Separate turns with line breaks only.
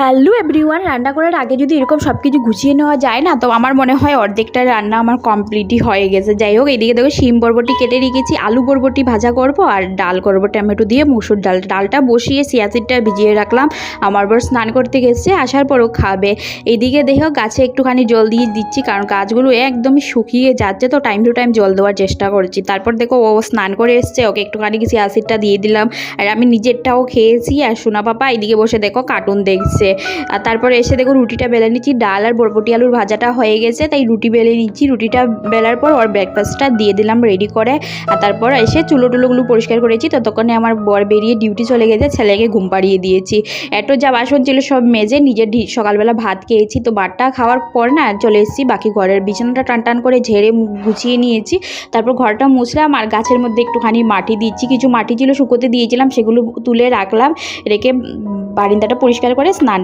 Hello everyone, রান্না করার আগে যদি এরকম সব কিছু গুছিয়ে নেওয়া যায় না, তো আমার মনে হয় অর্ধেকটা রান্না আমার কমপ্লিটই হয়ে গেছে। যাই হোক, এদিকে দেখো শিম বরবটি কেটে রেখেছি, আলু বরবটি ভাজা করব আর ডাল করব টমেটো দিয়ে, মুসুর ডালটা বসিয়ে সিয়াসিডটা ভিজিয়ে রাখলাম। আমার বর স্নান করতে গেছে, আসার পরও খাবে। এদিকে দেখো গাছে একটুখানি জল দিয়ে দিচ্ছি, কারণ গাছগুলো একদমই শুকিয়ে যাচ্ছে, তো টাইম টু টাইম জল দেওয়ার চেষ্টা করছি। তারপর দেখো ও স্নান করে এসছে, ওকে একটুখানি সিয়াসিডটা দিয়ে দিলাম, আর আমি নিজেরটাও খেয়েছি। আর সোনা পাপা এদিকে বসে দেখো কার্টুন দেখছে। আর তারপরে এসে দেখো রুটিটা বেলে নিচ্ছি, ডাল আর বরবটি আলুর ভাজাটা হয়ে গেছে, তাই রুটি বেলে নিচ্ছি। রুটিটা বেলার পর ওর ব্রেকফাস্টটা দিয়ে দিলাম রেডি করে। আর তারপর এসে চুলোগুলো পরিষ্কার করেছি, ততক্ষণে আমার বর বেরিয়ে ডিউটি চলে গেছে, ছেলেকে ঘুম পাড়িয়ে দিয়েছি। এতো যা বাসন ছিল সব মেজে নিজের সকালবেলা ভাত খেয়েছি, তো ভাতটা খাওয়ার পর না চলে এসেছি বাকি ঘরের বিছানাটা টান করে ঝেড়ে গুছিয়ে নিয়েছি। তারপর ঘরটা মুছলাম আর গাছের মধ্যে একটুখানি মাটি দিচ্ছি, কিছু মাটি ছিল শুকোতে দিয়েছিলাম, সেগুলো তুলে রাখলাম, রেখে বারিন্দাটা পরিষ্কার করে স্নান